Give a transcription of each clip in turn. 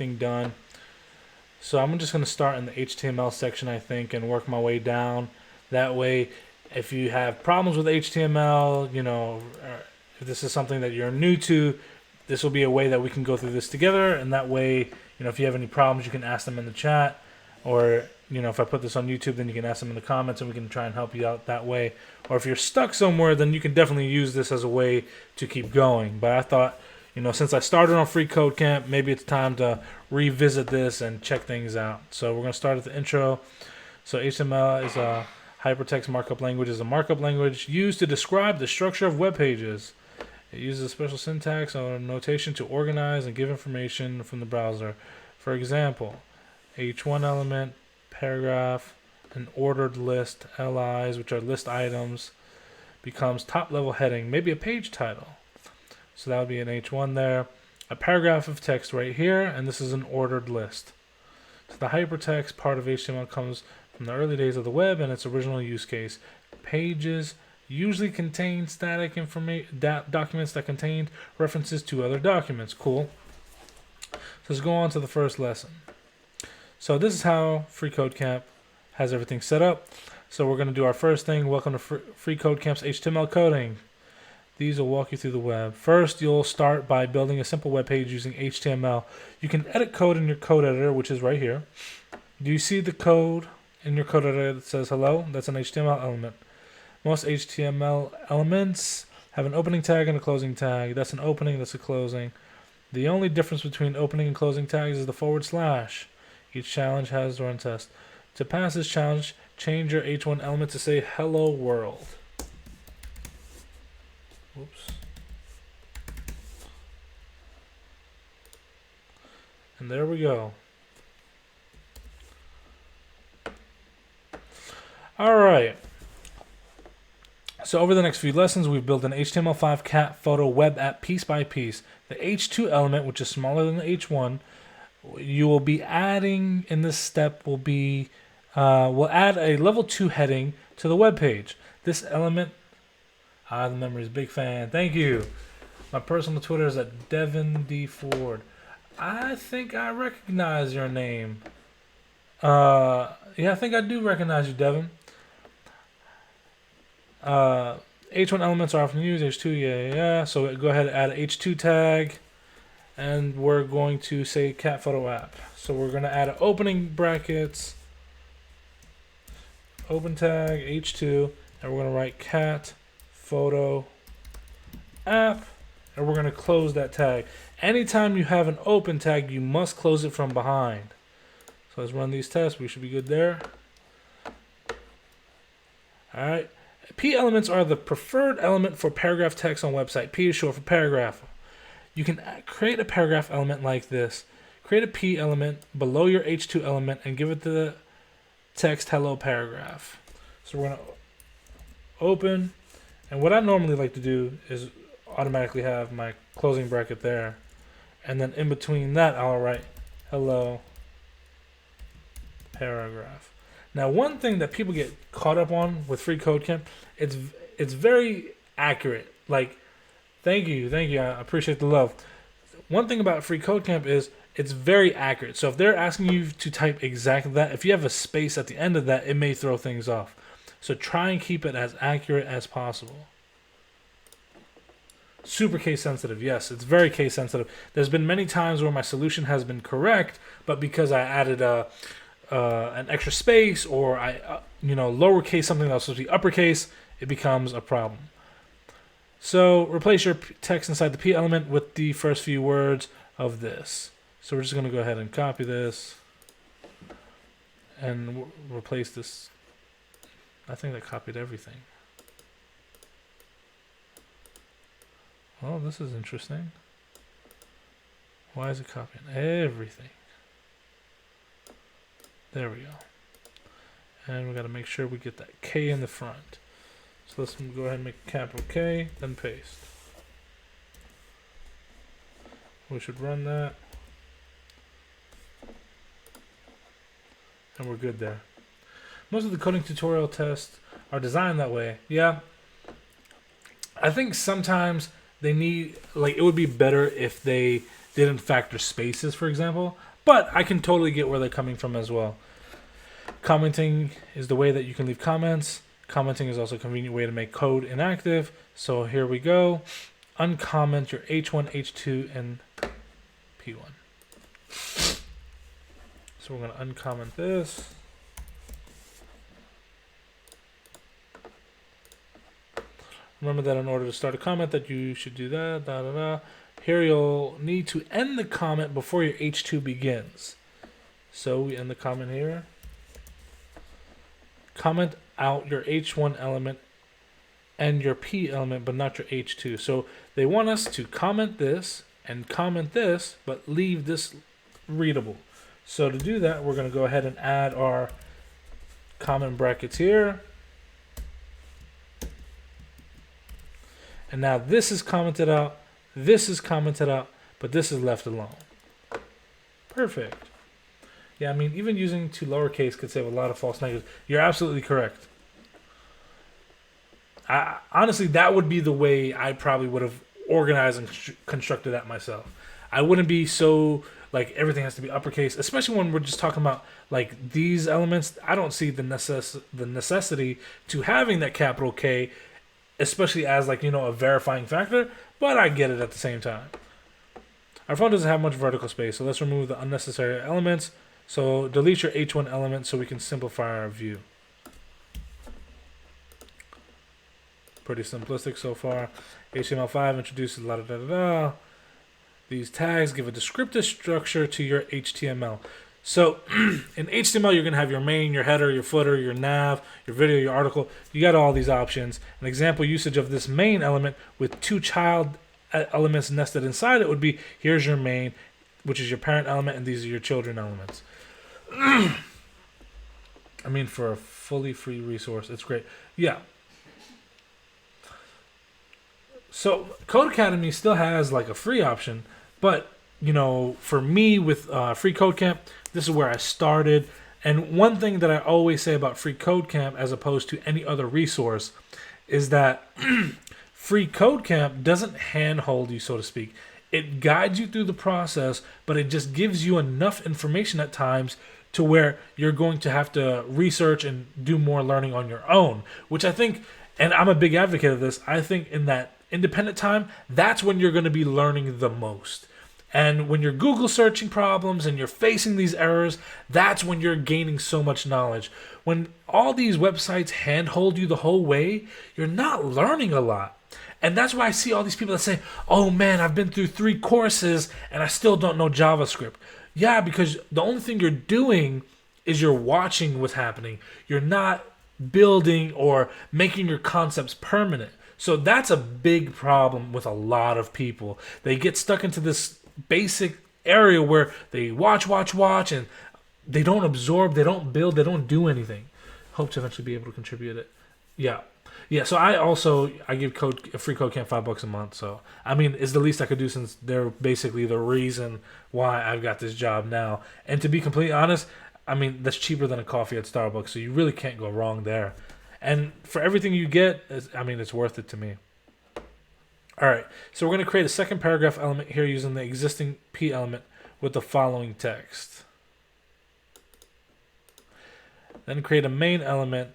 thing done. So I'm just going to start in the HTML section, I think, and work my way down. That way, if you have problems with HTML, if this is something that you're new to, this will be a way that we can go through this together. And that way, if you have any problems, you can ask them in the chat. Or, if I put this on YouTube, then you can ask them in the comments and we can try and help you out that way. Or if you're stuck somewhere, then you can definitely use this as a way to keep going. But I thought, since I started on FreeCodeCamp, maybe it's time to revisit this and check things out. So we're going to start at the intro. So HTML is a hypertext markup language, is a markup language used to describe the structure of web pages. It uses a special syntax or notation to organize and give information from the browser. For example, H1 element, paragraph, an ordered list, LIs, which are list items, becomes top level heading, maybe a page title. So that would be an H1 there. A paragraph of text right here, and this is an ordered list. So the hypertext part of HTML comes from the early days of the web and its original use case. Pages usually contain static documents that contain references to other documents. Cool. So let's go on to the first lesson. So this is how FreeCodeCamp has everything set up. So we're going to do our first thing. Welcome to FreeCodeCamp's HTML coding. These will walk you through the web. First, you'll start by building a simple web page using HTML. You can edit code in your code editor, which is right here. Do you see the code in your code editor that says hello? That's an HTML element. Most HTML elements have an opening tag and a closing tag. That's an opening, that's a closing. The only difference between opening and closing tags is the /. Each challenge has the run test. To pass this challenge, change your H1 element to say hello world. Whoops. And there we go. All right. So over the next few lessons, we've built an HTML5 cat photo web app piece by piece. The H2 element, which is smaller than the H1, you will be adding in this step will be, we'll add a level 2 heading to the web page. This element, the memory is a big fan. Thank you. My personal Twitter is at Devin D. Ford. I think I recognize your name. Yeah, I think I do recognize you, Devin. H1 elements are often used. H2, yeah. So go ahead and add an H2 tag. And we're going to say cat photo app. So we're going to add an opening brackets, open tag, H2, and we're going to write cat photo app, and we're going to close that tag. Anytime you have an open tag, you must close it from behind. So let's run these tests. We should be good there. All right. P elements are the preferred element for paragraph text on website. P is short for paragraph. You can create a paragraph element like this. Create a P element below your H2 element and give it the text hello paragraph. So we're going to open. And what I normally like to do is automatically have my closing bracket there. And then in between that, I'll write hello paragraph. Now, one thing that people get caught up on with FreeCodeCamp, it's very accurate. Like, thank you. I appreciate the love. One thing about FreeCodeCamp is it's very accurate. So if they're asking you to type exactly that, if you have a space at the end of that, it may throw things off. So try and keep it as accurate as possible. Super case sensitive. Yes, it's very case sensitive. There's been many times where my solution has been correct, but because I added an extra space or I lowercase something that was supposed to be uppercase, it becomes a problem. So replace your text inside the P element with the first few words of this. So we're just going to go ahead and copy this and replace this. I think that copied everything. Oh, this is interesting. Why is it copying everything? There we go. And we got to make sure we get that K in the front. So let's go ahead and make a capital K, then paste. We should run that. And we're good there. Most of the coding tutorial tests are designed that way. Yeah. I think sometimes they need, like, it would be better if they didn't factor spaces, for example. But I can totally get where they're coming from as well. Commenting is the way that you can leave comments. Commenting is also a convenient way to make code inactive. So here we go. Uncomment your H1, H2, and P1. So we're going to uncomment this. Remember that in order to start a comment that you should do that, Here you'll need to end the comment before your H2 begins. So we end the comment here. Comment out your H1 element and your P element, but not your H2. So they want us to comment this and comment this, but leave this readable. So to do that, we're going to go ahead and add our comment brackets here. And now this is commented out, this is commented out, but this is left alone. Perfect. Yeah, I mean, even using to lowercase could save a lot of false negatives. You're absolutely correct. Honestly, that would be the way I probably would have organized and constructed that myself. I wouldn't be so, like, everything has to be uppercase, especially when we're just talking about, like, these elements. I don't see the necessity to having that capital K, especially as, like, you know, a verifying factor, but I get it at the same time. Our phone doesn't have much vertical space, so let's remove the unnecessary elements. So delete your H1 element so we can simplify our view. Pretty simplistic so far. HTML5 introduces These tags give a descriptive structure to your HTML. So in HTML, you're going to have your main, your header, your footer, your nav, your video, your article. You got all these options. An example usage of this main element with two child elements nested inside it would be, here's your main, which is your parent element, and these are your children elements. I mean, for a fully free resource, it's great. Yeah. So Codecademy still has like a free option, but you know, for me with FreeCodeCamp, this is where I started. And one thing that I always say about FreeCodeCamp as opposed to any other resource is that FreeCodeCamp doesn't handhold you, so to speak. It guides you through the process, but it just gives you enough information at times to where you're going to have to research and do more learning on your own, which I think, and I'm a big advocate of this, I think in that independent time, that's when you're going to be learning the most. And when you're Google searching problems and you're facing these errors, that's when you're gaining so much knowledge. When all these websites handhold you the whole way, you're not learning a lot. And that's why I see all these people that say, oh man, I've been through 3 courses and I still don't know JavaScript. Yeah, because the only thing you're doing is you're watching what's happening. You're not building or making your concepts permanent. So that's a big problem with a lot of people. They get stuck into this basic area where they watch, and they don't absorb, they don't build, they don't do anything. Hope to eventually be able to contribute it. Yeah. So I give FreeCodeCamp $5 a month. So I mean, it's the least I could do since they're basically the reason why I've got this job now. And to be completely honest, I mean, that's cheaper than a coffee at Starbucks. So you really can't go wrong there. And for everything you get, I mean, it's worth it to me. All right, so we're going to create a second paragraph element here using the existing P element with the following text. Then create a main element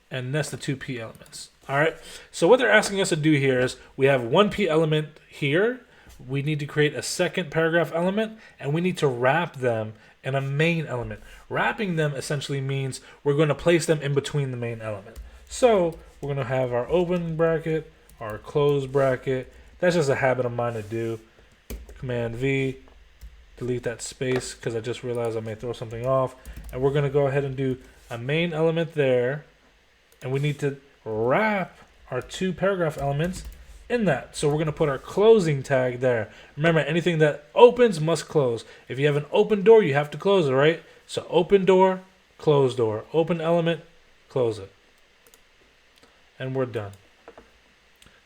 and nest the 2 P elements. All right, so what they're asking us to do here is we have one P element here. We need to create a second paragraph element, and we need to wrap them in a main element. Wrapping them essentially means we're going to place them in between the main element. So we're going to have our open bracket, our close bracket. That's just a habit of mine to do. Command V, delete that space because I just realized I may throw something off. And we're going to go ahead and do a main element there. And we need to wrap our 2 paragraph elements in that. So we're going to put our closing tag there. Remember, anything that opens must close. If you have an open door, you have to close it, right? So open door, close door. Open element, close it. And we're done.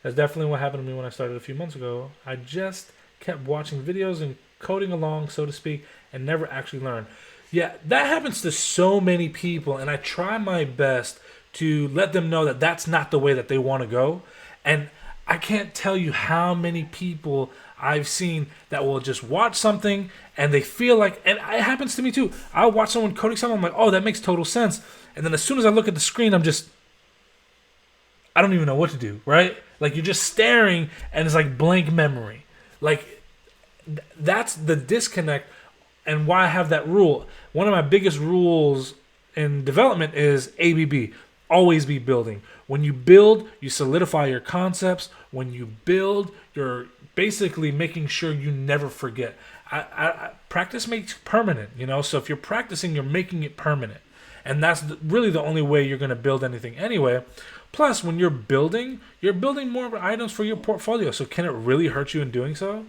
That's definitely what happened to me when I started a few months ago. I just kept watching videos and coding along, so to speak, and never actually learned. Yeah, that happens to so many people, and I try my best to let them know that that's not the way that they want to go. And I can't tell you how many people I've seen that will just watch something and they feel like, and it happens to me too. I'll watch someone coding something, I'm like, oh, that makes total sense. And then as soon as I look at the screen, I don't even know what to do, right? Like you're just staring and it's like blank memory. Like that's the disconnect and why I have that rule. One of my biggest rules in development is ABB. Always be building. When you build, you solidify your concepts. When you build, you're basically making sure you never forget. Practice makes permanent, So if you're practicing, you're making it permanent. And that's really the only way you're going to build anything anyway. Plus, when you're building more items for your portfolio. So can it really hurt you in doing so?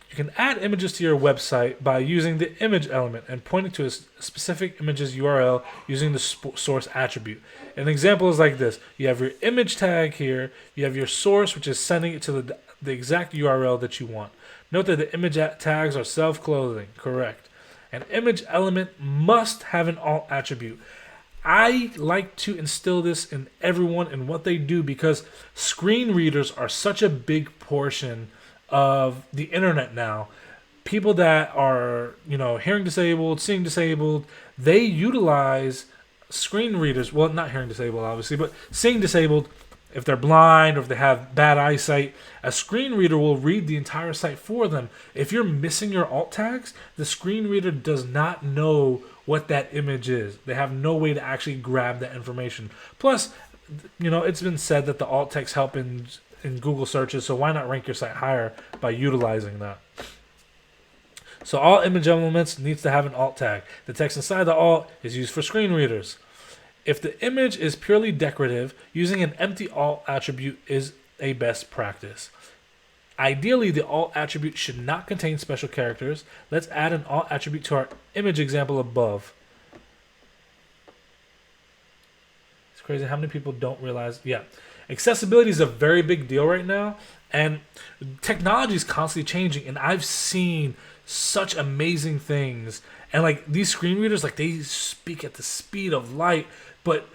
You can add images to your website by using the image element and pointing to a specific image's URL using the source attribute. An example is like this. You have your image tag here. You have your source, which is sending it to the exact URL that you want. Note that the image tags are self-closing. Correct. An image element must have an alt attribute. I like to instill this in everyone and what they do because screen readers are such a big portion of the internet now. People that are, hearing disabled, seeing disabled, they utilize screen readers. Well, not hearing disabled, obviously, but seeing disabled. If they're blind or if they have bad eyesight, a screen reader will read the entire site for them. If you're missing your alt tags, the screen reader does not know what that image is. They have no way to actually grab that information. Plus, it's been said that the alt text help in Google searches, so why not rank your site higher by utilizing that? So all image elements needs to have an alt tag. The text inside the alt is used for screen readers. If the image is purely decorative, using an empty alt attribute is a best practice. Ideally, the alt attribute should not contain special characters. Let's add an alt attribute to our image example above. It's crazy how many people don't realize. Yeah. Accessibility is a very big deal right now, and technology is constantly changing, and I've seen such amazing things. And like these screen readers, like they speak at the speed of light, but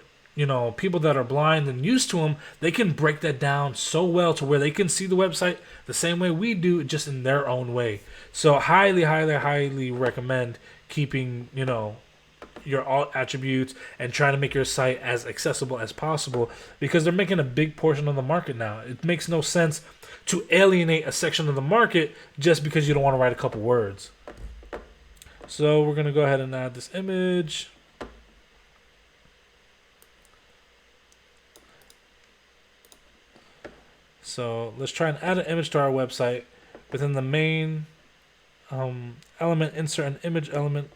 people that are blind and used to them, they can break that down so well to where they can see the website the same way we do, just in their own way. So highly, highly, highly recommend keeping, your alt attributes and trying to make your site as accessible as possible because they're making a big portion of the market now. It makes no sense to alienate a section of the market just because you don't want to write a couple words. So we're going to go ahead and add this image. So let's try and add an image to our website. Within the main element, insert an image element.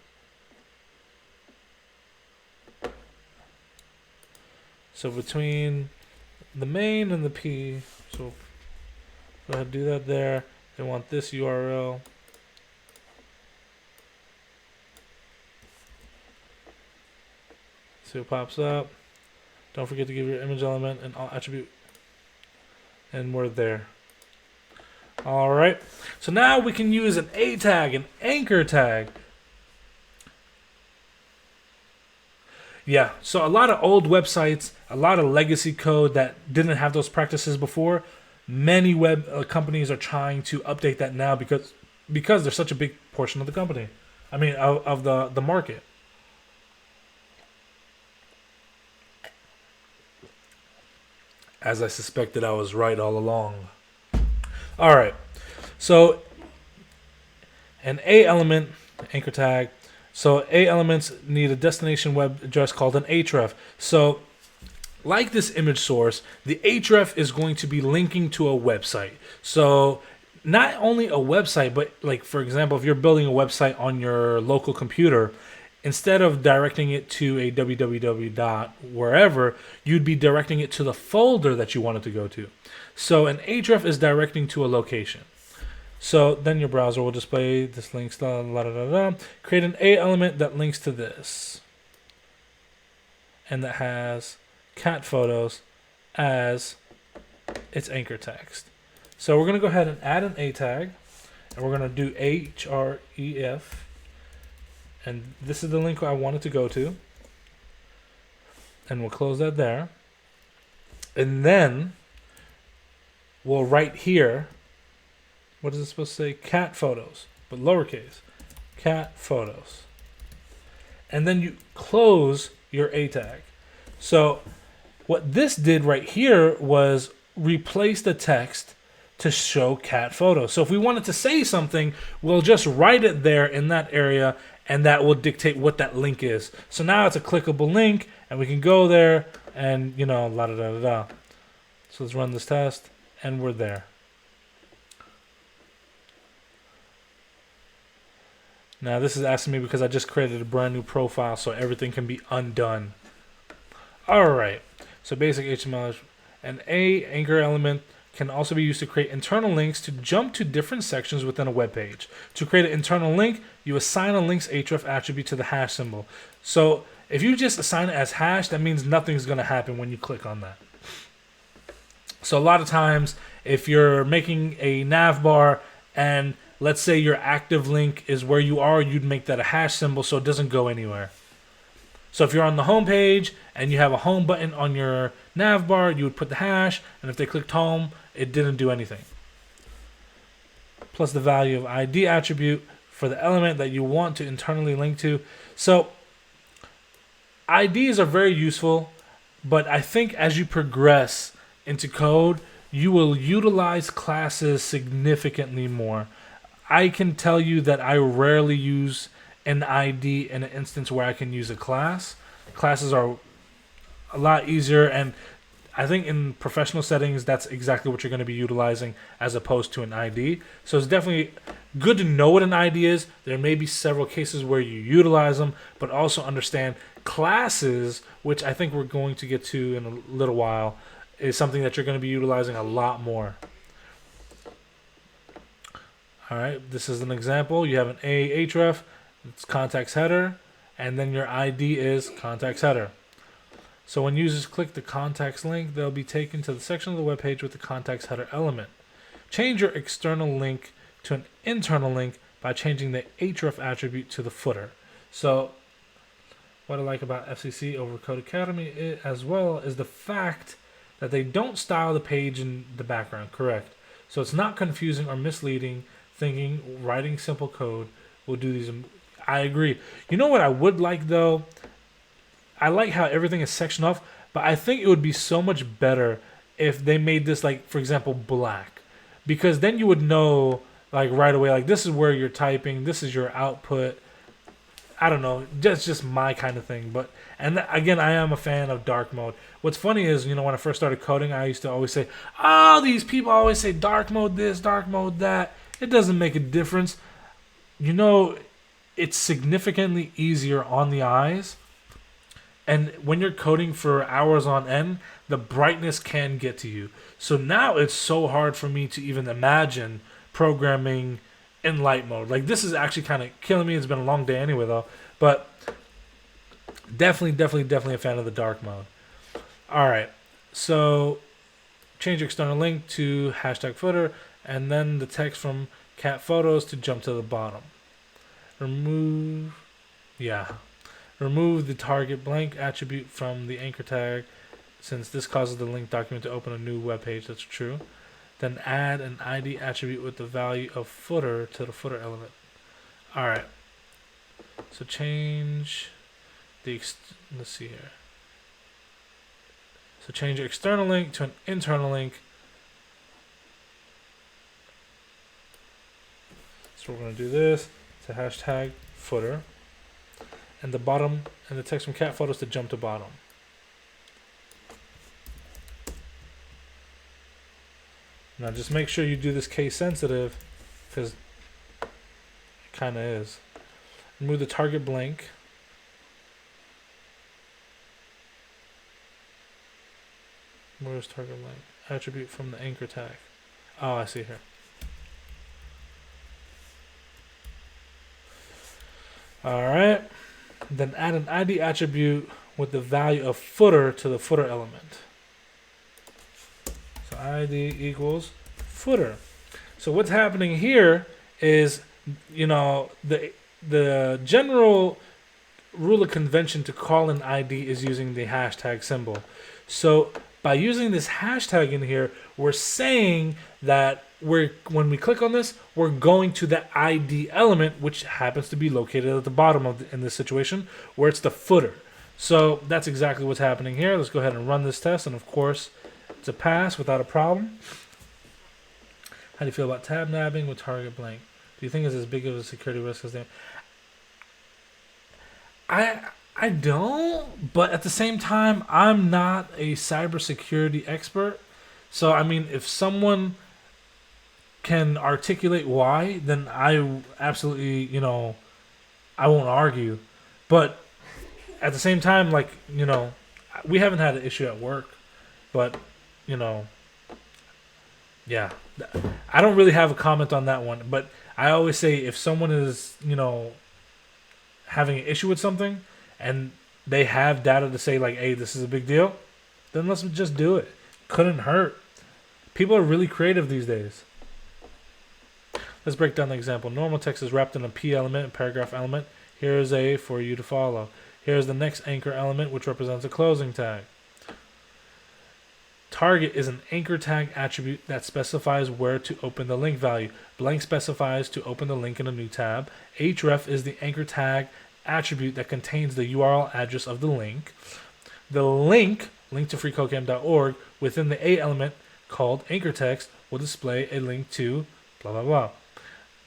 So between the main and the P, so go ahead and do that there. They want this URL. See what pops up. Don't forget to give your image element an alt attribute. And we're there. Alright. So now we can use an A tag, an anchor tag. Yeah, so a lot of old websites, a lot of legacy code that didn't have those practices before, many web companies are trying to update that now because they're such a big portion of the company. I mean, of the market. As I suspected, I was right all along. All right, so an A element, anchor tag. So A elements need a destination web address called an href. So like this image source, the href is going to be linking to a website. So not only a website, but like, for example, if you're building a website on your local computer, instead of directing it to a www wherever, you'd be directing it to the folder that you want it to go to. So an href is directing to a location. So then your browser will display this links, create an A element that links to this. And that has cat photos as its anchor text. So we're going to go ahead and add an A tag. And we're going to do href. And this is the link I want it to go to. And we'll close that there. And then we'll write here, what is it supposed to say? Cat photos, but lowercase. Cat photos. And then you close your A tag. So what this did right here was replace the text to show cat photos. So if we wanted to say something, we'll just write it there in that area, and that will dictate what that link is. So now it's a clickable link, and we can go there and, you know, la da da da da. So let's run this test, and we're there. Now this is asking me because I just created a brand new profile, so everything can be undone. All right. So basic HTML is an anchor element can also be used to create internal links to jump to different sections within a web page. To create an internal link, you assign a link's href attribute to the hash symbol. So if you just assign it as hash, that means nothing's going to happen when you click on that. So a lot of times, if you're making a nav bar and let's say your active link is where you are, you'd make that a hash symbol so it doesn't go anywhere. So if you're on the home page and you have a home button on your nav bar, you would put the hash, and if they clicked home, it didn't do anything. Plus the value of ID attribute for the element that you want to internally link to. So IDs are very useful, but I think as you progress into code, you will utilize classes significantly more. I can tell you that I rarely use an ID in an instance where I can use a class. Classes are a lot easier, and I think in professional settings, that's exactly what you're going to be utilizing as opposed to an ID. So it's definitely good to know what an ID is. There may be several cases where you utilize them, but also understand classes, which I think we're going to get to in a little while, is something that you're going to be utilizing a lot more. All right, this is an example. You have an href, it's context header, and then your ID is context header. So when users click the context link, they'll be taken to the section of the web page with the context header element. Change your external link to an internal link by changing the href attribute to the footer. So what I like about FCC over Code Academy as well is the fact that they don't style the page in the background, correct? So it's not confusing or misleading, thinking writing simple code will do these. I agree. You know what I would like though? I like how everything is sectioned off, but I think it would be so much better if they made this, like, for example, black. Because then you would know, like, right away, like, this is where you're typing, this is your output. I don't know, just my kind of thing. But again, I am a fan of dark mode. What's funny is, you know, when I first started coding, I used to always say, oh, these people always say dark mode this, dark mode that. It doesn't make a difference. You know, it's significantly easier on the eyes. And when you're coding for hours on end, the brightness can get to you. So now it's so hard for me to even imagine programming in light mode. Like, this is actually kind of killing me. It's been a long day anyway, though. But definitely a fan of the dark mode. All right. So change your external link to hashtag footer, and then the text from cat photos to jump to the bottom. Remove the target blank attribute from the anchor tag, since this causes the link document to open a new web page. That's true. Then add an ID attribute with the value of footer to the footer element. All right. So change the let's see here. So change your external link to an internal link. So we're going to do this to hashtag footer, and the bottom and the text from cat photos to jump to bottom. Now just make sure you do this case sensitive, because it kind of is. Remove the target blank. Where's target blank? Attribute from the anchor tag. Oh, I see here. Alright. Then add an ID attribute with the value of footer to the footer element. So ID equals footer. So what's happening here is, you know, the general rule of convention to call an ID is using the hashtag symbol. So By using this hashtag in here, we're saying that when we click on this, we're going to the ID element, which happens to be located at the bottom in this situation, where it's the footer. So that's exactly what's happening here. Let's go ahead and run this test, and of course, it's a pass without a problem. How do you feel about tab nabbing with target blank? Do you think it's as big of a security risk as they? I don't, but at the same time, I'm not a cybersecurity expert. So I mean, if someone can articulate why, then I absolutely, I won't argue. But at the same time, like, we haven't had an issue at work, but yeah, I don't really have a comment on that one. But I always say if someone is, having an issue with something and they have data to say like, hey, this is a big deal, then let's just do it. Couldn't hurt. People are really creative these days. Let's break down the example. Normal text is wrapped in a P element, a paragraph element. Here is a for you to follow. Here's the next anchor element, which represents a closing tag. Target is an anchor tag attribute that specifies where to open the link value. Blank specifies to open the link in a new tab. href is the anchor tag attribute that contains the URL address of the link. The link to FreeCodeCamp.org, within the A element called anchor text, will display a link to blah, blah, blah.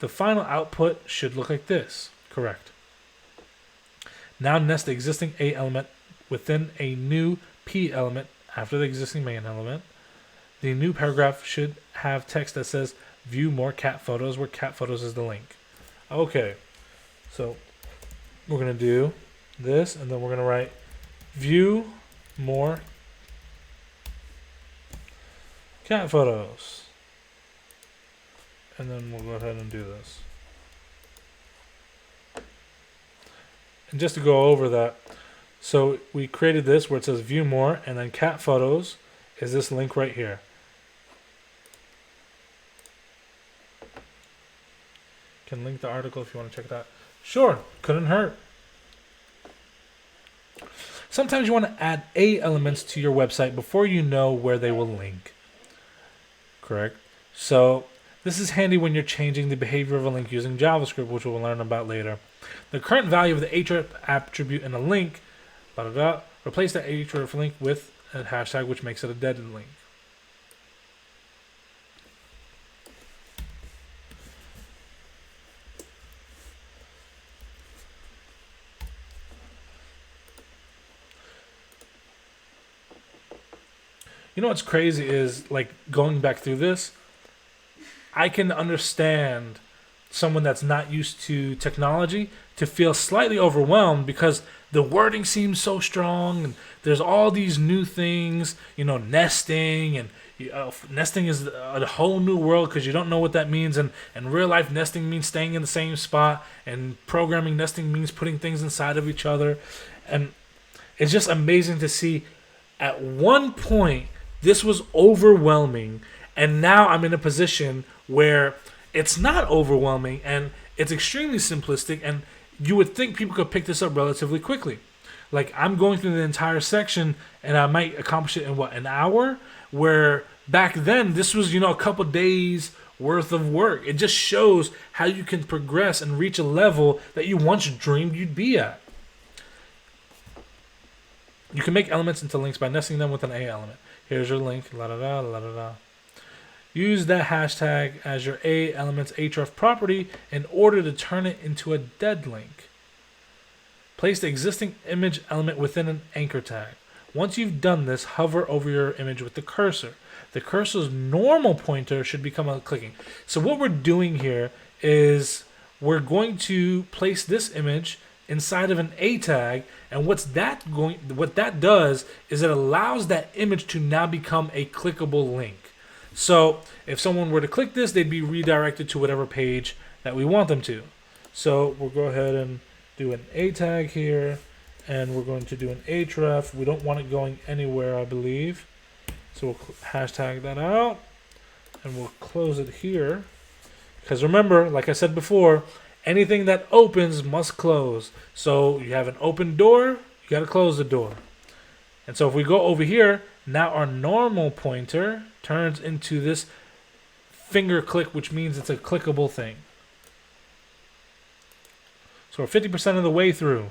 The final output should look like this. Correct. Now nest the existing A element within a new P element after the existing main element. The new paragraph should have text that says view more cat photos, where cat photos is the link. Okay, so we're going to do this, and then we're going to write view more cat photos. And then we'll go ahead and do this. And just to go over that, so we created this where it says view more, and then cat photos is this link right here. Can link the article if you want to check it out. Sure, couldn't hurt. Sometimes you want to add A elements to your website before you know where they will link. Correct? So this is handy when you're changing the behavior of a link using JavaScript, which we'll learn about later. The current value of the href attribute in a link, replace the href link with a hashtag, which makes it a dead link. You know what's crazy is, like, going back through this, I can understand someone that's not used to technology to feel slightly overwhelmed because the wording seems so strong and there's all these new things, nesting, and nesting is a whole new world because you don't know what that means, and real life nesting means staying in the same spot, and programming nesting means putting things inside of each other. And it's just amazing to see at one point this was overwhelming, and now I'm in a position where it's not overwhelming and it's extremely simplistic, and you would think people could pick this up relatively quickly. Like, I'm going through the entire section and I might accomplish it in an hour, where back then this was, a couple days worth of work. It just shows how you can progress and reach a level that you once dreamed you'd be at. You can make elements into links by nesting them with an A element. Here's your link, la da da, la da da. Use that hashtag as your A element's href property in order to turn it into a dead link. Place the existing image element within an anchor tag. Once you've done this, hover over your image with the cursor. The cursor's normal pointer should become a clicking. So what we're doing here is we're going to place this image inside of an A tag, and what that does is it allows that image to now become a clickable link. So if someone were to click this, they'd be redirected to whatever page that we want them to. So we'll go ahead and do an A tag here, and we're going to do an href. We don't want it going anywhere, I believe. So we'll hashtag that out, and we'll close it here. Because remember, like I said before, anything that opens must close. So you have an open door, you got to close the door. And so if we go over here, Now our normal pointer turns into this finger click, which means it's a clickable thing. So we're 50% of the way through.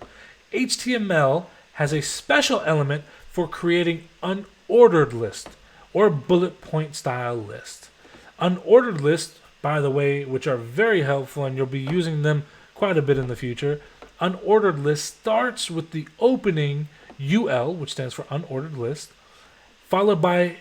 HTML has a special element for creating unordered list or bullet point style list. Unordered lists, by the way, which are very helpful and you'll be using them quite a bit in the future. Unordered list starts with the opening UL, which stands for unordered list, followed by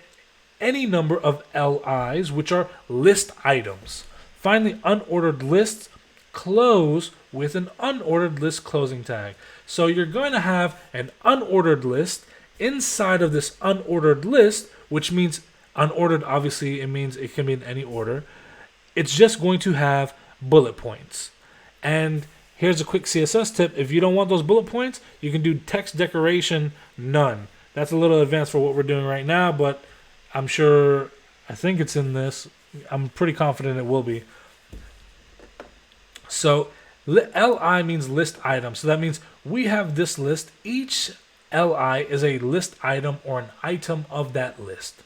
any number of LIs, which are list items. Finally, unordered lists close with an unordered list closing tag. So you're going to have an unordered list inside of this unordered list, which means unordered, obviously, it means it can be in any order. It's just going to have bullet points. And here's a quick CSS tip. If you don't want those bullet points, you can do text decoration none. That's a little advanced for what we're doing right now, but I'm sure, I think it's in this. I'm pretty confident it will be. So LI means list item. So that means we have this list. Each LI is a list item or an item of that list.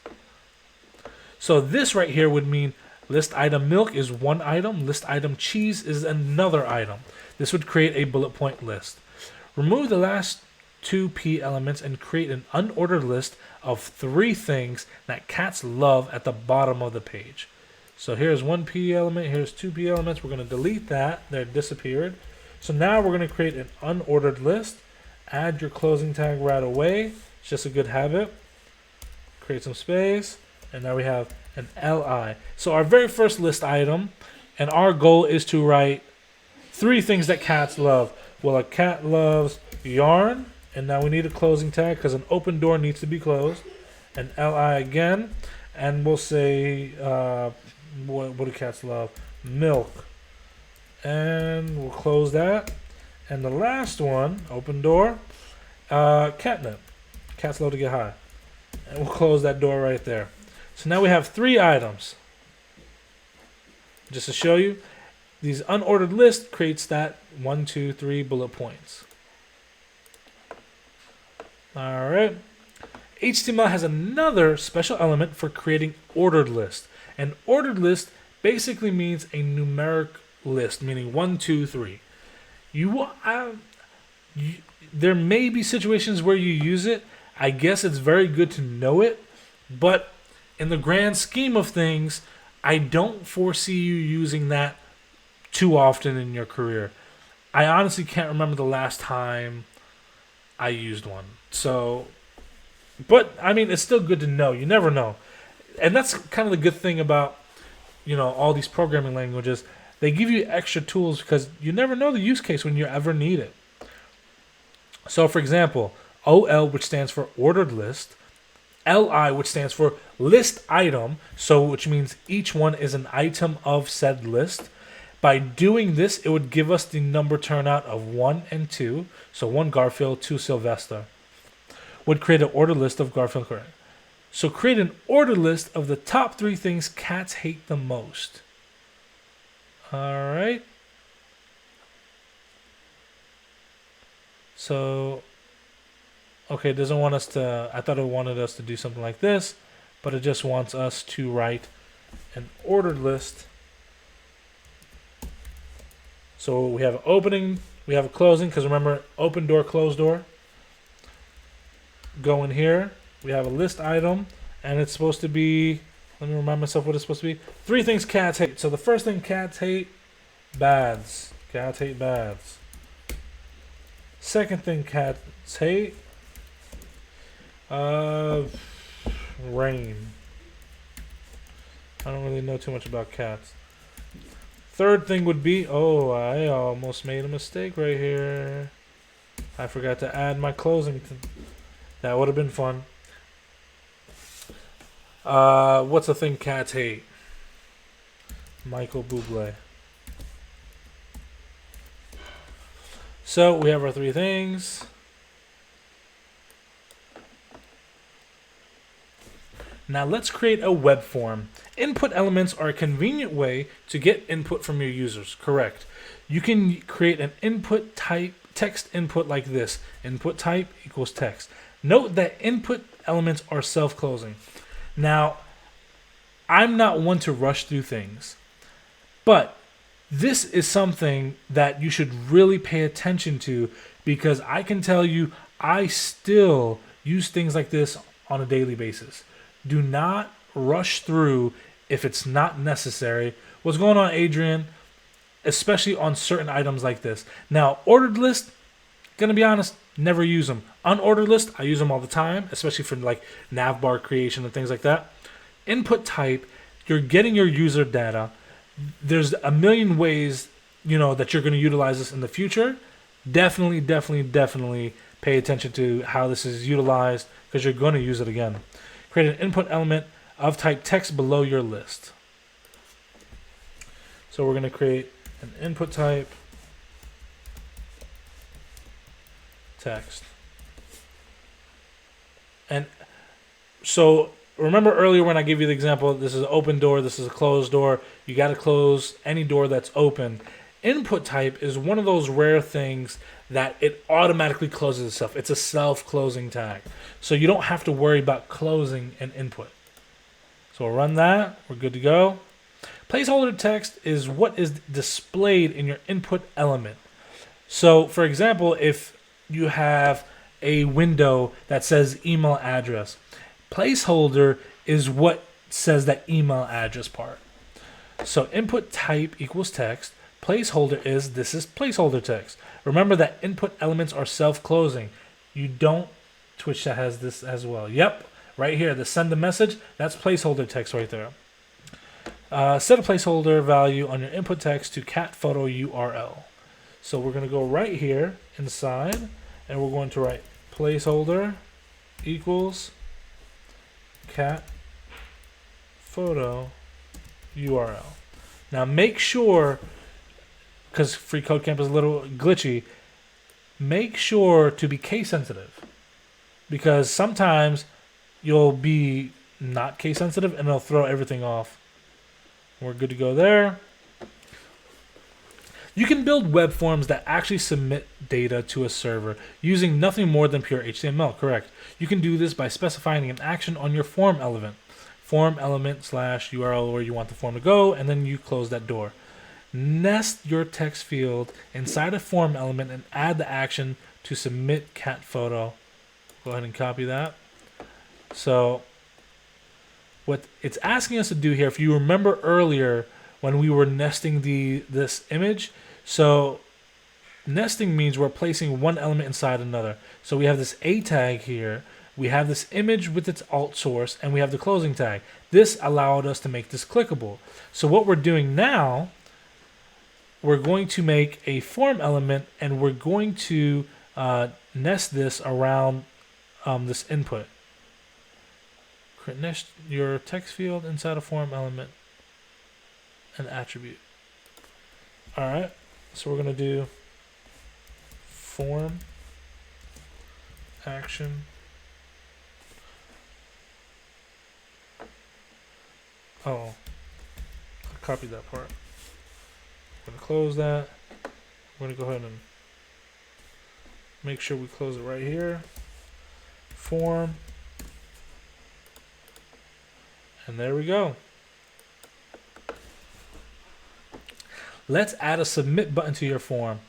So this right here would mean list item milk is one item, list item cheese is another item. This would create a bullet point list. Remove the last two P elements and create an unordered list of 3 things that cats love at the bottom of the page. So here's one P element, here's 2 P elements. We're going to delete that. They're disappeared. So now we're going to create an unordered list. Add your closing tag right away. It's just a good habit. Create some space. And now we have an LI. So our very first list item, and our goal is to write 3 things that cats love. Well, a cat loves yarn, and now we need a closing tag because an open door needs to be closed. An LI again, and we'll say, what do cats love? Milk. And we'll close that. And the last one, open door, catnip. Cats love to get high. And we'll close that door right there. So now we have 3 items. Just to show you, these unordered list creates that 1, 2, 3 bullet points. All right. HTML has another special element for creating ordered list. An ordered list basically means a numeric list, meaning 1, 2, 3. There may be situations where you use it. I guess it's very good to know it, but in the grand scheme of things, I don't foresee you using that too often in your career. I honestly can't remember the last time I used one. So, but I mean, it's still good to know. You never know. And that's kind of the good thing about, all these programming languages. They give you extra tools because you never know the use case when you ever need it. So, for example, OL, which stands for ordered list, LI, which stands for list item, so which means each one is an item of said list. By doing this, it would give us the number turnout of 1 and 2. So 1 Garfield, 2 Sylvester. Would create an order list of Garfield, correct. So create an order list of the top 3 things cats hate the most. All right. So, okay, it doesn't want us to, I thought it wanted us to do something like this, but it just wants us to write an ordered list. So we have an opening, we have a closing, because remember, open door, closed door. Go in here, we have a list item, and it's supposed to be, let me remind myself what it's supposed to be. 3 things cats hate. So the first thing cats hate, baths. Cats hate baths. Second thing cats hate, rain. I don't really know too much about cats. Third thing would be, oh, I almost made a mistake right here. I forgot to add my closing. That would have been fun. What's the thing cats hate? Michael Bublé. So we have our 3 things. Now let's create a web form. Input elements are a convenient way to get input from your users. Correct. You can create an input type, text input like this. Input type equals text. Note that input elements are self-closing. Now, I'm not one to rush through things, but this is something that you should really pay attention to, because I can tell you I still use things like this on a daily basis. Do not rush through if it's not necessary. What's going on, Adrian? Especially on certain items like this. Now, ordered list, gonna be honest, never use them. Unordered list, I use them all the time, especially for like navbar creation and things like that. Input type, you're getting your user data. There's a million ways, that you're going to utilize this in the future. Definitely pay attention to how this is utilized, because you're going to use it again. Create an input element of type text below your list. So we're going to create an input type text. And so remember earlier when I gave you the example, this is an open door, this is a closed door. You got to close any door that's open. Input type is one of those rare things that it automatically closes itself. It's a self-closing tag. So you don't have to worry about closing an input. So we'll run that. We're good to go. Placeholder text is what is displayed in your input element. So for example, if you have a window that says email address, placeholder is what says that email address part. So input type equals text. Placeholder this is placeholder text. Remember that input elements are self-closing. You don't, Twitch that has this as well. Yep, right here, the send a message, that's placeholder text right there. Set a placeholder value on your input text to cat photo URL. So we're going to go right here inside, and we're going to write placeholder equals cat photo URL. Now make sure, because FreeCodeCamp is a little glitchy, make sure to be case sensitive, because sometimes you'll be not case sensitive and it'll throw everything off. We're good to go there. You can build web forms that actually submit data to a server using nothing more than pure HTML, correct? You can do this by specifying an action on your form element. Form element / URL where you want the form to go, and then you close that door. Nest your text field inside a form element and add the action to submit cat photo. Go ahead and copy that. So what it's asking us to do here, if you remember earlier when we were nesting this image, so nesting means we're placing one element inside another. So we have this A tag here, we have this image with its alt source, and we have the closing tag. This allowed us to make this clickable. So what we're doing now, we're going to make a form element, and we're going to nest this around this input. Nest your text field inside a form element and attribute. Alright, so we're going to do form action. Oh, I copied that part. We're going to close that. We're going to go ahead and make sure we close it right here. Form. And there we go. Let's add a submit button to your form.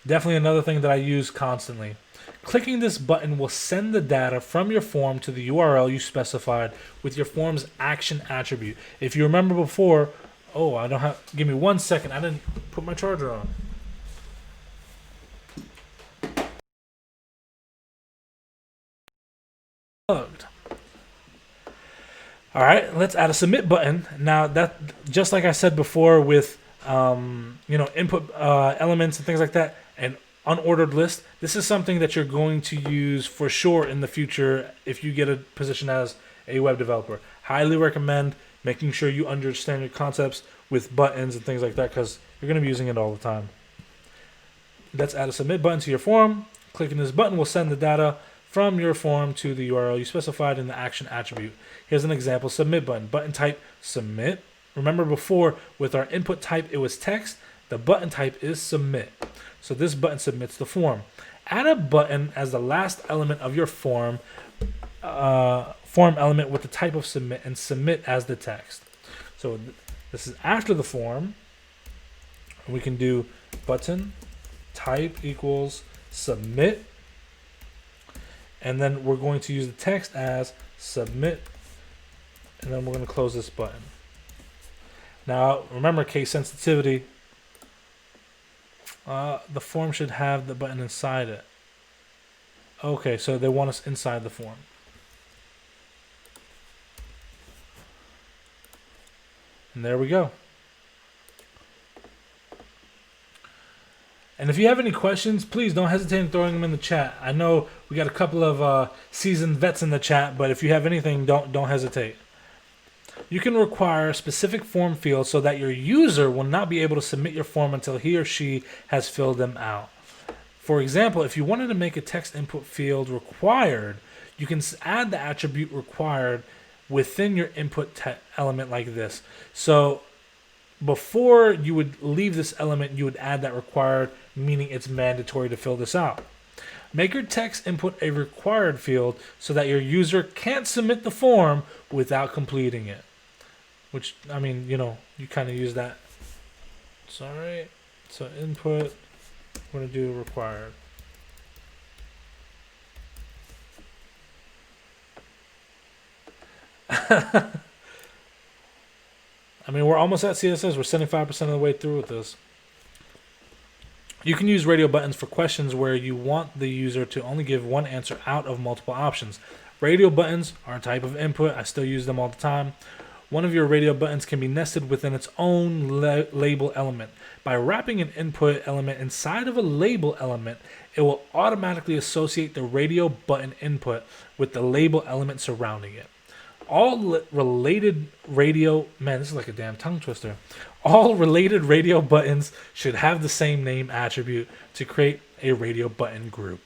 Definitely another thing that I use constantly. Clicking this button will send the data from your form to the URL you specified with your form's action attribute. If you remember before, oh, I don't have, give me 1 second, I didn't put my charger on. Plugged. All right, let's add a submit button. Now that, just like I said before with input elements and things like that, and unordered list, this is something that you're going to use for sure in the future if you get a position as a web developer. Highly recommend making sure you understand your concepts with buttons and things like that, because you're going to be using it all the time. Let's add a submit button to your form. Clicking this button will send the data from your form to the URL you specified in the action attribute. Here's an example submit button. Button type submit. Remember before with our input type it was text. The button type is submit. So this button submits the form. Add a button as the last element of your form form element with the type of submit and submit as the text. So this is after the form. We can do button type equals submit, and then we're going to use the text as submit, and then we're going to close this button. Now remember case sensitivity, the form should have the button inside it. Okay, so they want us inside the form. And there we go. And if you have any questions, please don't hesitate in throwing them in the chat. I know we got a couple of seasoned vets in the chat, but if you have anything, don't hesitate. You can require specific form fields so that your user will not be able to submit your form until he or she has filled them out. For example, if you wanted to make a text input field required, you can add the attribute required within your input element like this. So before you would leave this element, you would add that required, meaning it's mandatory to fill this out. Make your text input a required field so that your user can't submit the form without completing it. Which, I mean, you know, you kind of use that. Sorry. So input, we're going to do required. I mean, we're almost at CSS. We're 75% of the way through with this. You can use radio buttons for questions where you want the user to only give one answer out of multiple options. Radio buttons are a type of input. I still use them all the time. One of your radio buttons can be nested within its own label element. By wrapping an input element inside of a label element, it will automatically associate the radio button input with the label element surrounding it. All related radio, man, this is like a damn tongue twister. All related radio buttons should have the same name attribute to create a radio button group.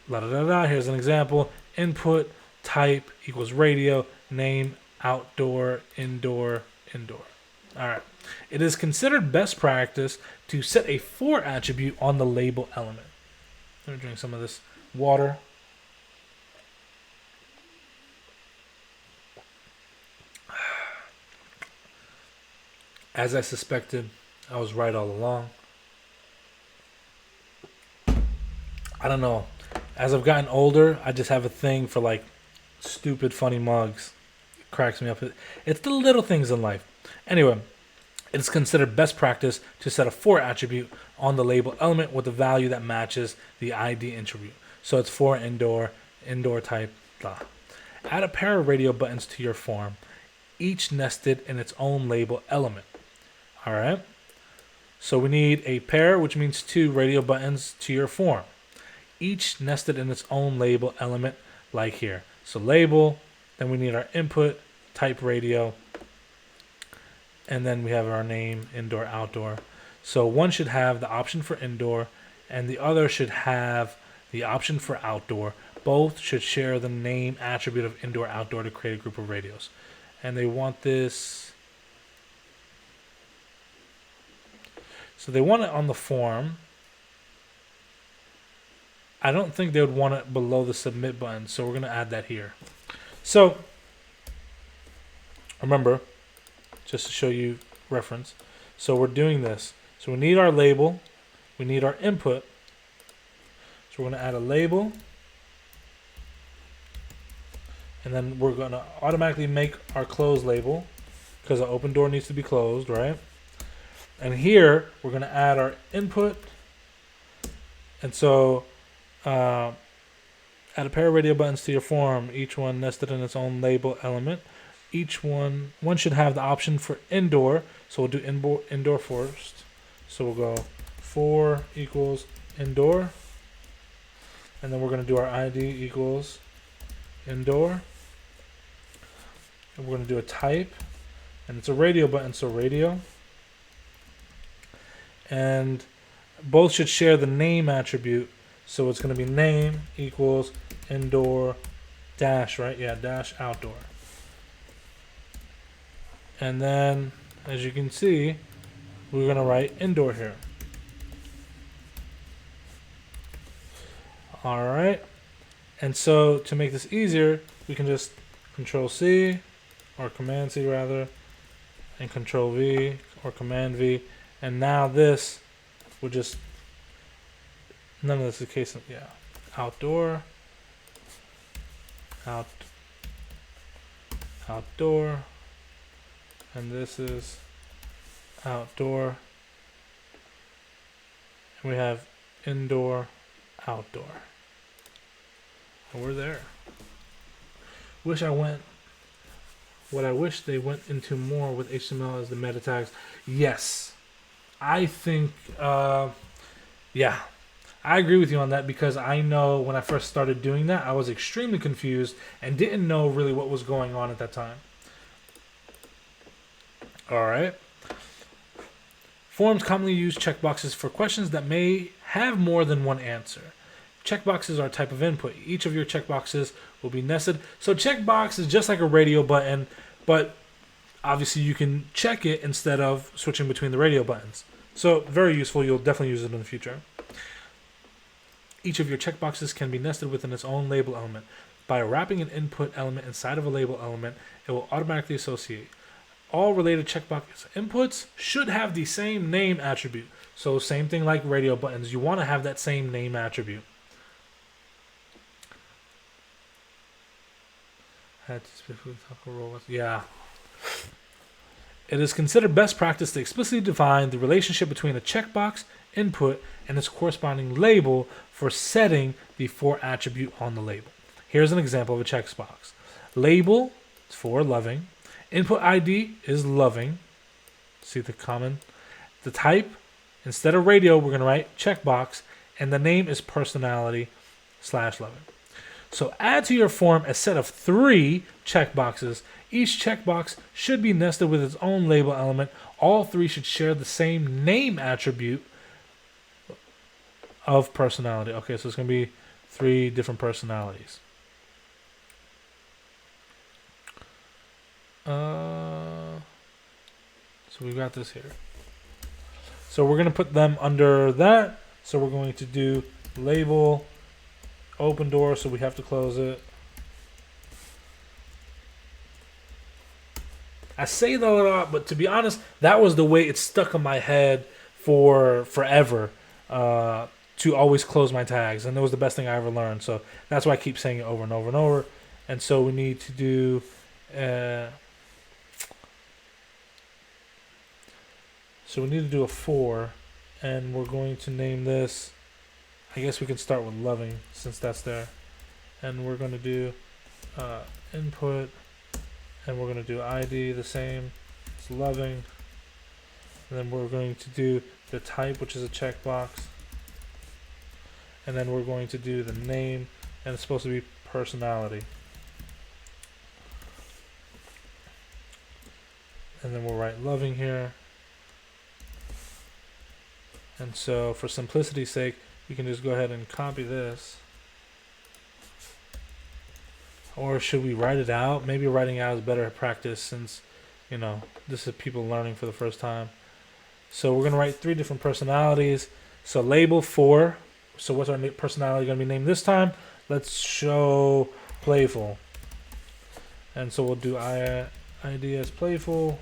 Here's an example. Input type equals radio, name, outdoor, indoor, indoor. All right. It is considered best practice to set a for attribute on the label element. Let me drink some of this water. As I suspected, I was right all along. I don't know. As I've gotten older, I just have a thing for like stupid, funny mugs. It cracks me up. It's the little things in life. Anyway, it's considered best practice to set a for attribute on the label element with a value that matches the ID attribute. So it's for indoor, indoor type, blah. Add a pair of radio buttons to your form, each nested in its own label element. All right. So we need a pair, which means 2 radio buttons to your form, each nested in its own label element like here. So label, then we need our input, type radio, and then we have our name, indoor, outdoor. So one should have the option for indoor and the other should have the option for outdoor. Both should share the name attribute of indoor, outdoor to create a group of radios. And they want this. So they want it on the form. I don't think they would want it below the submit button, so we're going to add that here. So remember, just to show you reference, so we're doing this. So we need our label, we need our input. So we're going to add a label, and then we're going to automatically make our close label because our open door needs to be closed, right? And here we're going to add our input, and so add a pair of radio buttons to your form, each one nested in its own label element. Each one should have the option for indoor, so we'll do indoor first. So we'll go for equals indoor, and then we're going to do our ID equals indoor, and we're going to do a type, and it's a radio button, so radio. And both should share the name attribute, so it's going to be name equals indoor dash, right? Yeah, dash outdoor. And then, as you can see, we're going to write indoor here. All right. And so to make this easier, we can just Control C, or Command C rather, and Control V, or Command V. And now this will just, none of this is the case, yeah. Outdoor, outdoor, and this is outdoor. And we have indoor, outdoor. And we're there. What I wish they went into more with HTML is the meta tags. Yes, I think, yeah, I agree with you on that, because I know when I first started doing that, I was extremely confused and didn't know really what was going on at that time. All right. Forms commonly use checkboxes for questions that may have more than one answer. Checkboxes are a type of input. Each of your checkboxes will be nested. So checkbox is just like a radio button, but obviously you can check it instead of switching between the radio buttons. So very useful. You'll definitely use it in the future. Each of your checkboxes can be nested within its own label element. By wrapping an input element inside of a label element, it will automatically associate. All related checkbox inputs should have the same name attribute. So same thing like radio buttons. You want to have that same name attribute. Yeah. It is considered best practice to explicitly define the relationship between a checkbox input and its corresponding label for setting the for attribute on the label. Here's an example of a checkbox. Label is for loving. Input ID is loving. See the common. The type, instead of radio, we're going to write checkbox, and the name is personality/loving. So add to your form a set of 3 checkboxes. Each checkbox should be nested with its own label element. All 3 should share the same name attribute of personality. Okay, so it's going to be 3 different personalities. So we've got this here. So we're going to put them under that. So we're going to do label open door, so we have to close it. I say that a lot, but to be honest, that was the way it stuck in my head for forever, to always close my tags, and it was the best thing I ever learned. So that's why I keep saying it over and over and over. And so we need to do a for, and we're going to name this, I guess we can start with loving since that's there. And we're going to do input, and we're going to do ID the same. It's loving. And then we're going to do the type, which is a checkbox. And then we're going to do the name, and it's supposed to be personality. And then we'll write loving here. And so for simplicity's sake, we can just go ahead and copy this. Or should we write it out? Maybe writing out is better practice, since, you know, this is people learning for the first time. So we're going to write 3 different personalities. So label for. So what's our personality going to be named this time? Let's show playful. And so we'll do ID as playful.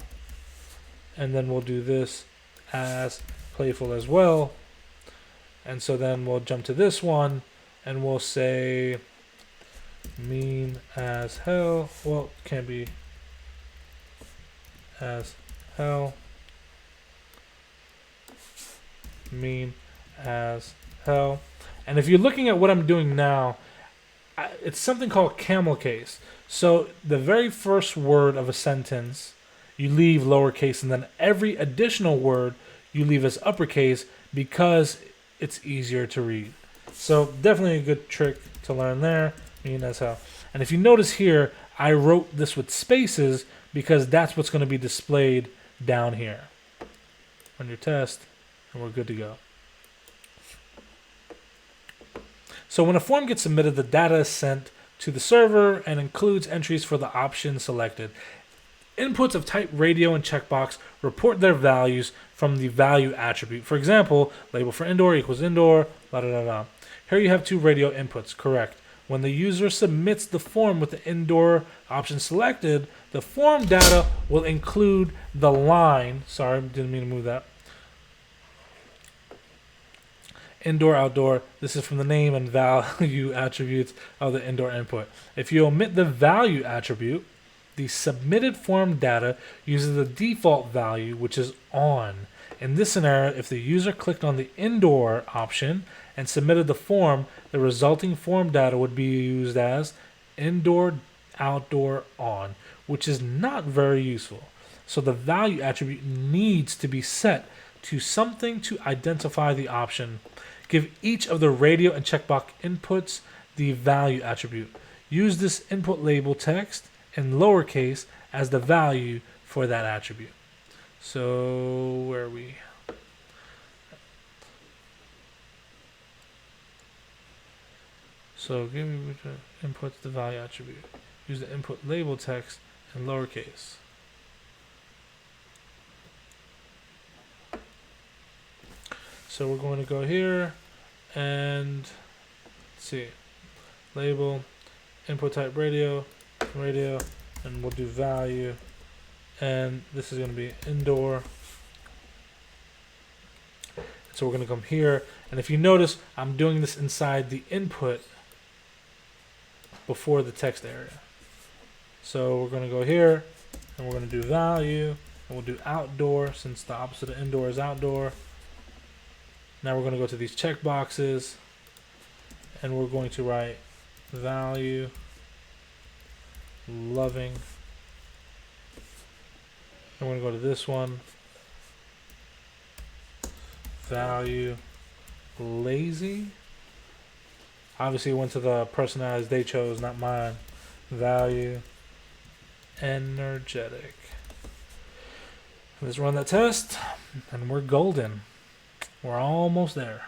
And then we'll do this as playful as well. And so then we'll jump to this one, and we'll say mean as hell. Well, can't be as hell. Mean as hell. And if you're looking at what I'm doing now, it's something called Camelcase. So the very first word of a sentence you leave lowercase, and then every additional word you leave as uppercase, because it's easier to read. So definitely a good trick to learn there. Mean as hell. And if you notice here, I wrote this with spaces because that's what's going to be displayed down here. Run your test, and we're good to go. So when a form gets submitted, the data is sent to the server and includes entries for the option selected. Inputs of type radio and checkbox report their values from the value attribute. For example, label for indoor equals indoor, blah, blah, blah, blah. Here you have 2 radio inputs, correct. When the user submits the form with the indoor option selected, the form data will include the line. Sorry, didn't mean to move that. Indoor, outdoor. This is from the name and value attributes of the indoor input. If you omit the value attribute, the submitted form data uses the default value, which is on. In this scenario, if the user clicked on the indoor option and submitted the form, the resulting form data would be used as indoor, outdoor, on, which is not very useful. So the value attribute needs to be set to something to identify the option. Give each of the radio and checkbox inputs the value attribute. Use this input label text in lowercase as the value for that attribute. So where are we? So give me inputs the value attribute. Use the input label text in lowercase. So we're going to go here and let's see, label, input type radio, and we'll do value, and this is going to be indoor. So we're going to come here, and if you notice, I'm doing this inside the input before the text area. So we're going to go here, and we're going to do value, and we'll do outdoor, since the opposite of indoor is outdoor. Now we're going to go to these checkboxes, and we're going to write value, loving, and we're going to go to this one, value, lazy. Obviously it went to the personalized they chose, not mine. Value, energetic. Let's run that test, and we're golden. We're almost there.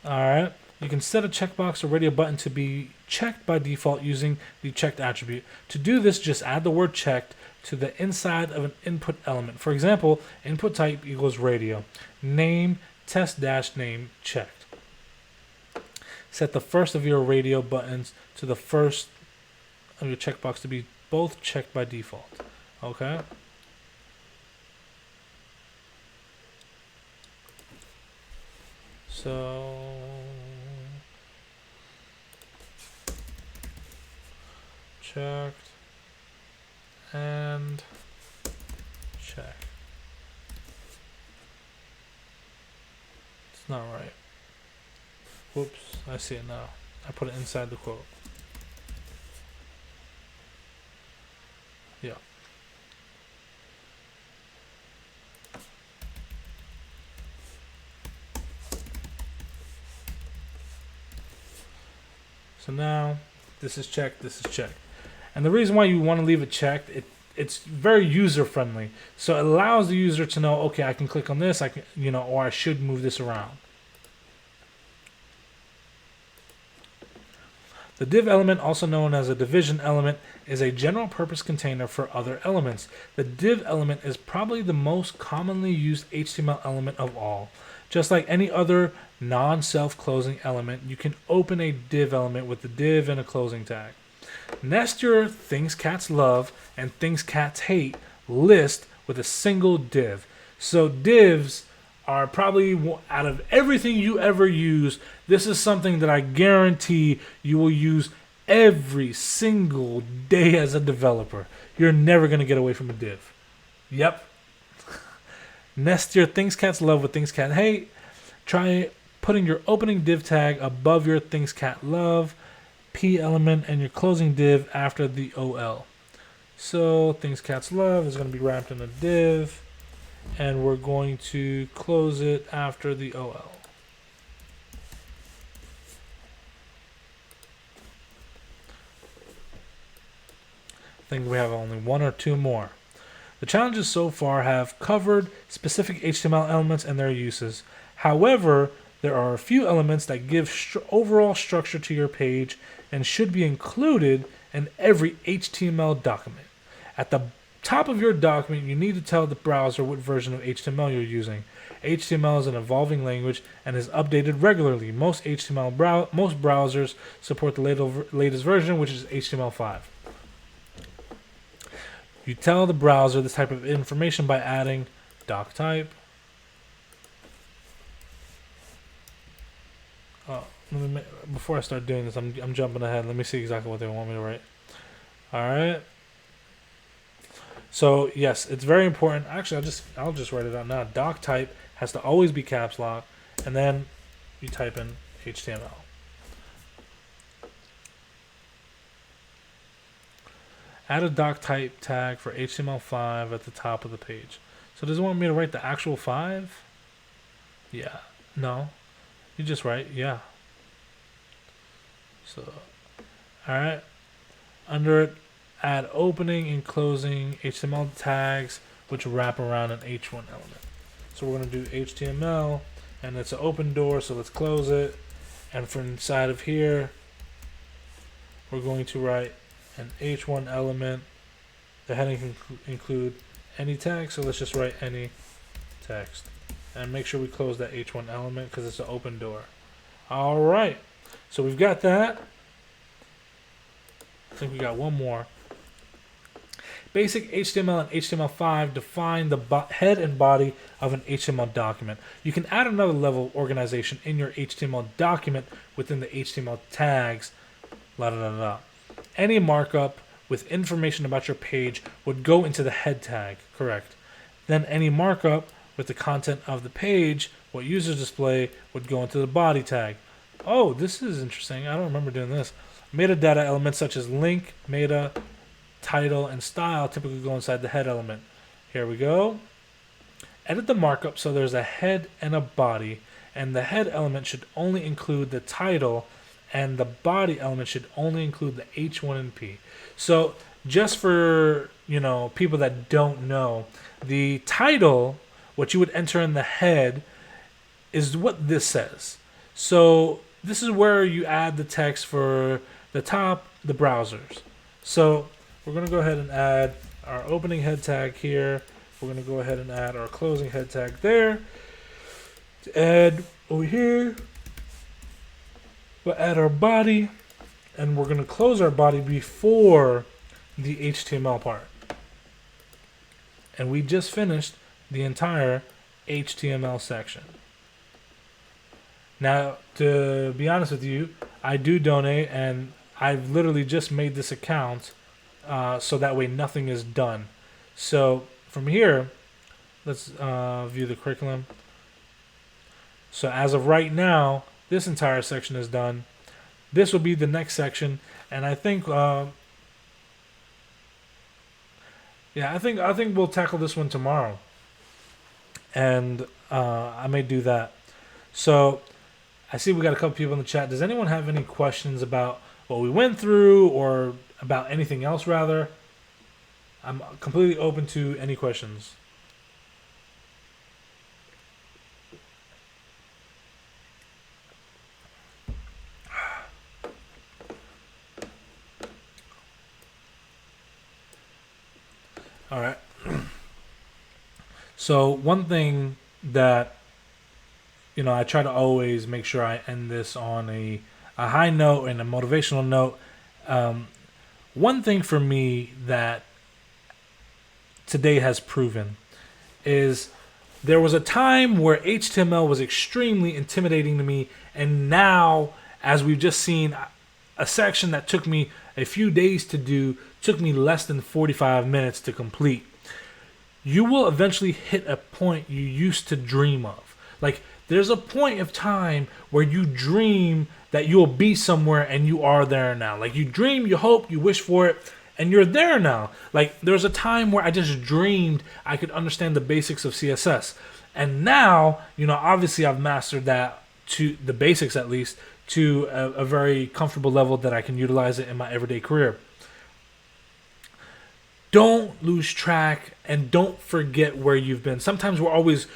Alright, you can set a checkbox or radio button to be checked by default using the checked attribute. To do this, just add the word checked to the inside of an input element. For example, input type equals radio. Name, test-name, checked. Set the first of your radio buttons to the first of your checkbox to be both checked by default. Okay? So checked and check. It's not right. Whoops, I see it now. I put it inside the quote. Yeah. So now, this is checked, this is checked. And the reason why you want to leave it checked, it's very user-friendly. So it allows the user to know, okay, I can click on this, I can, or I should move this around. The div element, also known as a division element, is a general-purpose container for other elements. The div element is probably the most commonly used HTML element of all. Just like any other non-self-closing element, you can open a div element with the div and a closing tag. Nest your things cats love and things cats hate list with a single div. So divs are probably, out of everything you ever use, this is something that I guarantee you will use every single day as a developer. You're never going to get away from a div. Yep. Nest your things cats love with things cat hate. Try putting your opening div tag above your things cat love P element and your closing div after the OL. So things cats love is going to be wrapped in a div, and we're going to close it after the OL. I think we have only one or two more. The challenges so far have covered specific HTML elements and their uses. However, there are a few elements that give overall structure to your page and should be included in every HTML document. At the top of your document, you need to tell the browser what version of HTML you're using. HTML is an evolving language and is updated regularly. Most most browsers support the latest version, which is HTML5. You tell the browser this type of information by adding doctype. Before I start doing this, I'm jumping ahead. Let me see exactly what they want me to write. All right. So yes, it's very important. Actually, I'll just write it out now. Doctype has to always be caps lock, and then you type in HTML. Add a doctype tag for HTML5 at the top of the page. So does it want me to write the actual 5? Yeah. No. You just write yeah. So, all right. Under it, add opening and closing HTML tags which wrap around an H1 element. So we're going to do HTML, and it's an open door, so let's close it. And from inside of here, we're going to write an H1 element. The heading can include any text, so let's just write any text. And make sure we close that H1 element because it's an open door. All right, so we've got that. I think we got one more. Basic HTML and HTML5 define the head and body of an HTML document. You can add another level of organization in your HTML document within the HTML tags. Any markup with information about your page would go into the head tag, correct. Then any markup with the content of the page, what users display, would go into the body tag. Oh, this is interesting. I don't remember doing this. Metadata elements such as link, meta, title, and style typically go inside the head element. Here we go. Edit the markup so there's a head and a body, and the head element should only include the title, and the body element should only include the H1 and P. So just for people that don't know, the title, what you would enter in the head, is what this says. So this is where you add the text for the top, the browsers. So we're going to go ahead and add our opening head tag here. We're going to go ahead and add our closing head tag there. To add over here, we'll add our body, and we're going to close our body before the HTML part. And we just finished the entire HTML section. Now, to be honest with you, I do donate, and I've literally just made this account so that way nothing is done. So from here, let's view the curriculum. So as of right now, this entire section is done. This will be the next section, and I think I think we'll tackle this one tomorrow, and I may do that. So I see we got a couple people in the chat. Does anyone have any questions about what we went through, or about anything else rather? I'm completely open to any questions. All right. So one thing that I try to always make sure I end this on a high note and a motivational note. One thing for me that today has proven is there was a time where HTML was extremely intimidating to me, and now, as we've just seen, a section that took me a few days to do took me less than 45 minutes to complete. You will eventually hit a point you used to dream of. Like, there's a point of time where you dream that you'll be somewhere, and you are there now. Like, you dream, you hope, you wish for it, and you're there now. Like, there's a time where I just dreamed I could understand the basics of CSS. And now, obviously I've mastered that, to the basics at least, to a very comfortable level that I can utilize it in my everyday career. Don't lose track, and don't forget where you've been. Sometimes we're always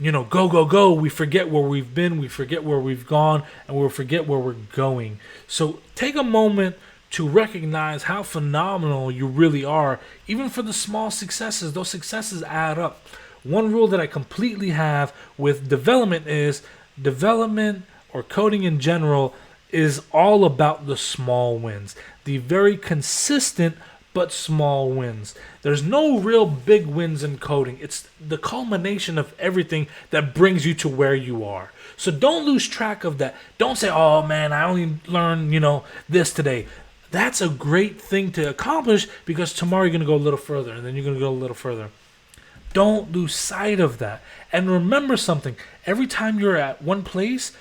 go. We forget where we've been, we forget where we've gone, and we'll forget where we're going. So take a moment to recognize how phenomenal you really are. Even for the small successes, those successes add up. One rule that I completely have with development is development or coding in general is all about the small wins, the very consistent but small wins. There's no real big wins in coding. It's the culmination of everything that brings you to where you are. So don't lose track of that. Don't say, oh man, I only learned, this today. That's a great thing to accomplish because tomorrow you're going to go a little further and then you're going to go a little further. Don't lose sight of that. And remember something. Every time you're at one place,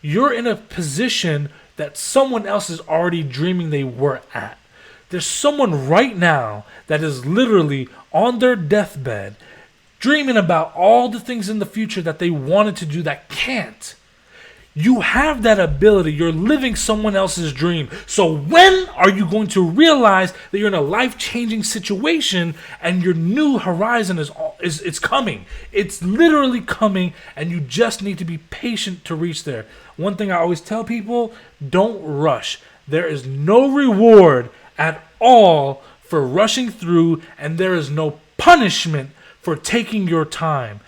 you're in a position that someone else is already dreaming they were at. There's someone right now that is literally on their deathbed dreaming about all the things in the future that they wanted to do that can't. You have that ability. You're living someone else's dream. So when are you going to realize that you're in a life-changing situation and your new horizon is coming? It's literally coming, and you just need to be patient to reach there. One thing I always tell people, don't rush. There is no reward at all for rushing through, and there is no punishment for taking your time.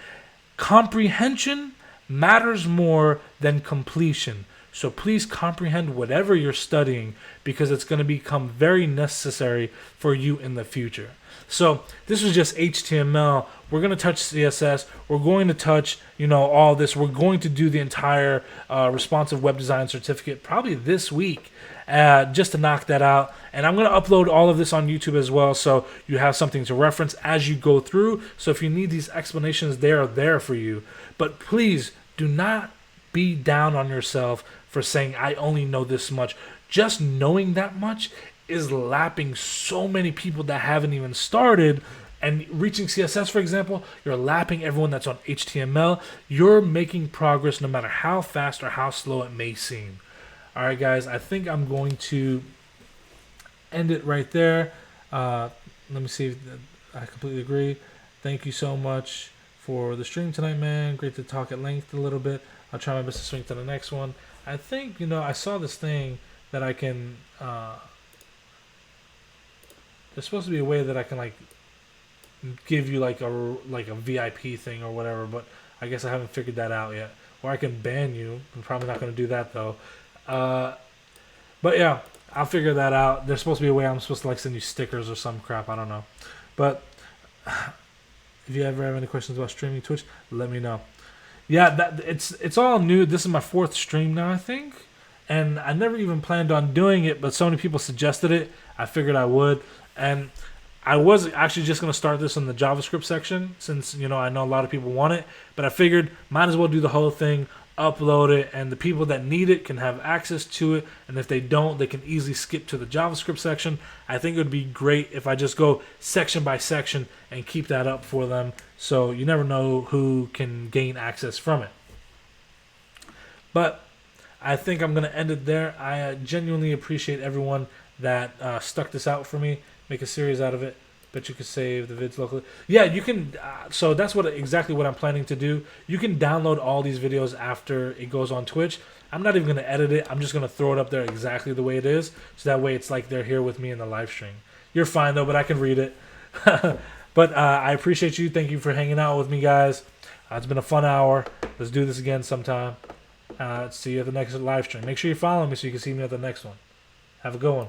Comprehension matters more than completion. So please comprehend whatever you're studying because it's going to become very necessary for you in the future. So this was just HTML. We're going to touch CSS. We're going to touch, all this. We're going to do the entire responsive web design certificate probably this week just to knock that out. And I'm going to upload all of this on YouTube as well so you have something to reference as you go through. So if you need these explanations, they are there for you. But please do not be down on yourself for saying, I only know this much. Just knowing that much is lapping so many people that haven't even started. And reaching CSS, for example, you're lapping everyone that's on HTML. You're making progress no matter how fast or how slow it may seem. All right, guys, I think I'm going to end it right there. Let me see if I completely agree. Thank you so much for the stream tonight, man. Great to talk at length a little bit. I'll try my best to swing to the next one. I think, I saw this thing that I can... there's supposed to be a way that I can, give you, a VIP thing or whatever, but I guess I haven't figured that out yet. Or I can ban you. I'm probably not going to do that, though. But, yeah, I'll figure that out. There's supposed to be a way I'm supposed to, send you stickers or some crap. I don't know. But... if you ever have any questions about streaming Twitch, let me know. Yeah, it's all new. This is my 4th stream now, I think. And I never even planned on doing it, but so many people suggested it. I figured I would. And I was actually just going to start this in the JavaScript section since, I know a lot of people want it. But I figured might as well do the whole thing, upload it, and the people that need it can have access to it. And if they don't, they can easily skip to the JavaScript section. I think it would be great if I just go section by section and keep that up for them. So you never know who can gain access from it. But I think I'm going to end it there. I genuinely appreciate everyone that stuck this out for me. Make a series out of it. Bet you could save the vids locally. Yeah, you can. So that's exactly what I'm planning to do. You can download all these videos after it goes on Twitch. I'm not even going to edit it. I'm just going to throw it up there exactly the way it is. So that way it's like they're here with me in the live stream. You're fine, though, but I can read it. But I appreciate you. Thank you for hanging out with me, guys. It's been a fun hour. Let's do this again sometime. See you at the next live stream. Make sure you follow me so you can see me at the next one. Have a good one.